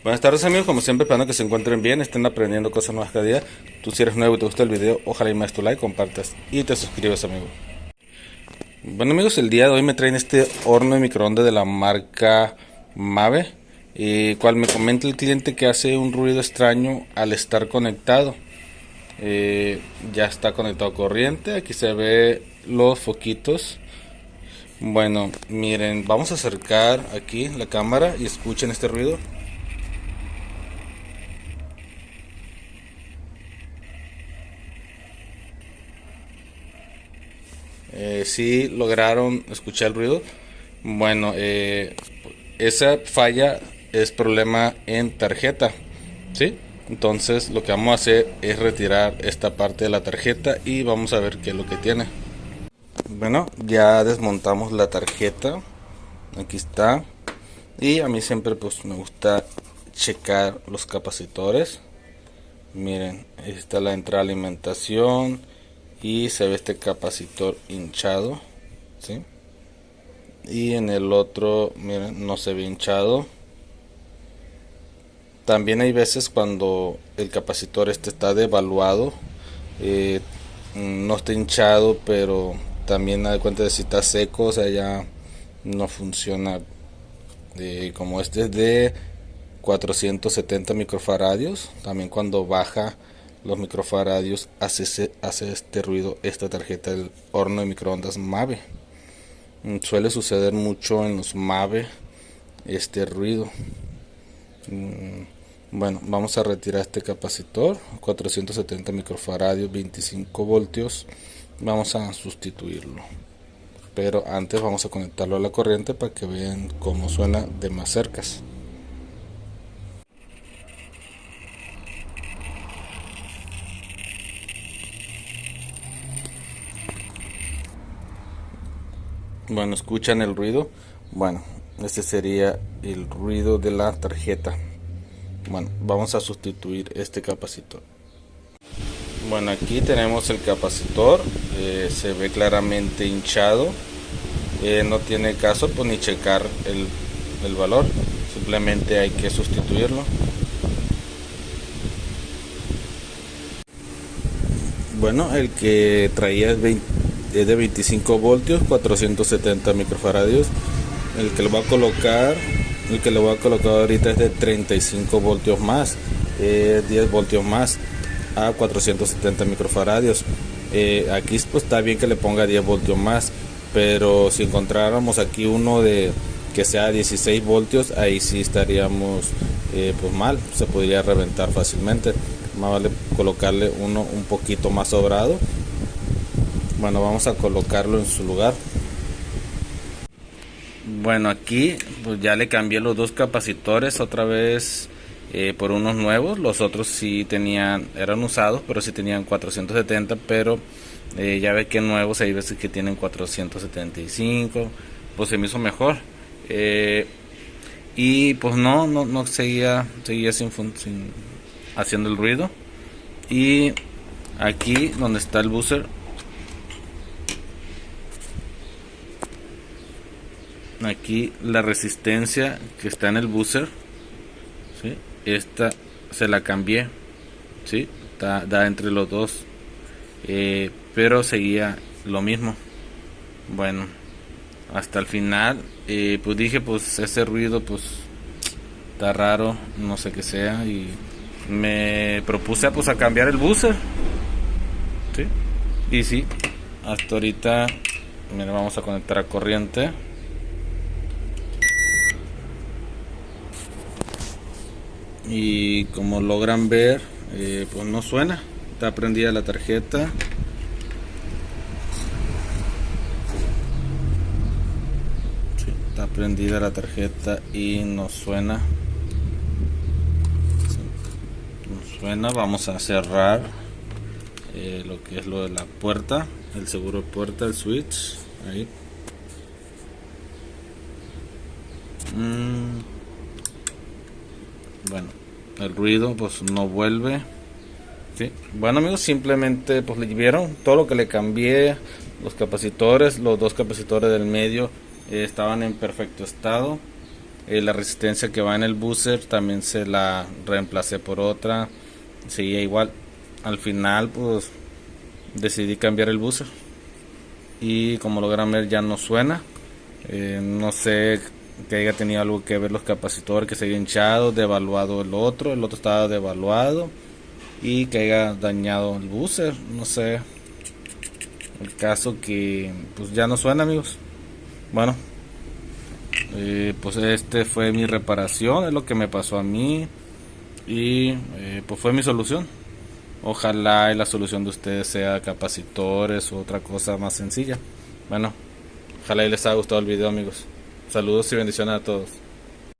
Buenas tardes amigos, como siempre esperando que se encuentren bien, estén aprendiendo cosas nuevas cada día. Tú si eres nuevo y te gusta el video, ojalá y me des tu like, compartas y te suscribas amigo. Bueno amigos, el día de hoy me traen este horno de microondas de la marca Mave, cual me comenta el cliente que hace un ruido extraño al estar conectado. Ya está conectado a corriente, aquí se ve los foquitos. Bueno, miren, vamos a acercar aquí la cámara y escuchen este ruido. Si lograron escuchar el ruido. Bueno, esa falla es problema en tarjeta, ¿sí? Entonces lo que vamos a hacer es retirar esta parte de la tarjeta y vamos a ver qué es lo que tiene. Bueno, ya desmontamos la tarjeta, aquí está, y a mí siempre pues me gusta checar los capacitores. Miren, ahí está la entrada de alimentación y se ve este capacitor hinchado, ¿sí? Y en el otro, miren, no se ve hinchado. También hay veces cuando el capacitor este está devaluado, no está hinchado, pero también da cuenta de si está seco, o sea, ya no funciona. Como este es de 470 microfaradios, también cuando baja los microfaradios hace este ruido esta tarjeta del horno de microondas Mave. Suele suceder mucho en los Mave este ruido. Bueno, vamos a retirar este capacitor 470 microfaradios, 25 voltios. Vamos a sustituirlo, pero antes vamos a conectarlo a la corriente para que vean cómo suena de más cerca. Bueno, escuchan el ruido. Bueno, este sería el ruido de la tarjeta. Bueno, vamos a sustituir este capacitor. Bueno, aquí tenemos el capacitor, se ve claramente hinchado. No tiene caso pues ni checar el valor, simplemente hay que sustituirlo. Bueno, el que traía es de 25 voltios, 470 microfaradios. El que le voy a colocar ahorita es de 35 voltios más, 10 voltios más a 470 microfaradios. Aquí pues está bien que le ponga 10 voltios más, pero si encontráramos aquí uno de que sea 16 voltios, ahí sí estaríamos pues mal, se podría reventar fácilmente. Más vale colocarle uno un poquito más sobrado. Bueno, vamos a colocarlo en su lugar. Bueno, aquí pues ya le cambié los dos capacitores otra vez por unos nuevos. Los otros sí eran usados, pero sí tenían 470, pero ya ve que nuevos hay veces que tienen 475, pues se me hizo mejor. Y pues no seguía sin haciendo el ruido. Y aquí donde está el buzzer, aquí la resistencia que está en el buzzer, ¿sí? Esta se la cambié, ¿sí? Da entre los dos, pero seguía lo mismo. Bueno, hasta el final pues dije, pues ese ruido pues está raro, no sé qué sea, y me propuse pues a cambiar el buzzer, ¿sí? Y sí, hasta ahorita mira, vamos a conectar a corriente. Y como logran ver, pues no suena, está prendida la tarjeta. Sí, está prendida la tarjeta y no suena. No suena. Vamos a cerrar lo que es lo de la puerta, el seguro de puerta, el switch. Ahí. Bueno, el ruido pues no vuelve, ¿sí? Bueno amigos, simplemente pues le vieron todo lo que le cambié. Los capacitores, los dos capacitores del medio estaban en perfecto estado. La resistencia que va en el booster también se la reemplacé por otra, seguía igual. Al final pues decidí cambiar el booster y como logran ver ya no suena. No sé que haya tenido algo que ver los capacitores, que se haya hinchado, devaluado el otro estaba devaluado y que haya dañado el booster, no sé. El caso que pues ya no suena, amigos. Bueno, pues este fue mi reparación, es lo que me pasó a mí y pues fue mi solución. Ojalá la solución de ustedes sea capacitores u otra cosa más sencilla. Bueno, ojalá les haya gustado el video, amigos. Saludos y bendiciones a todos.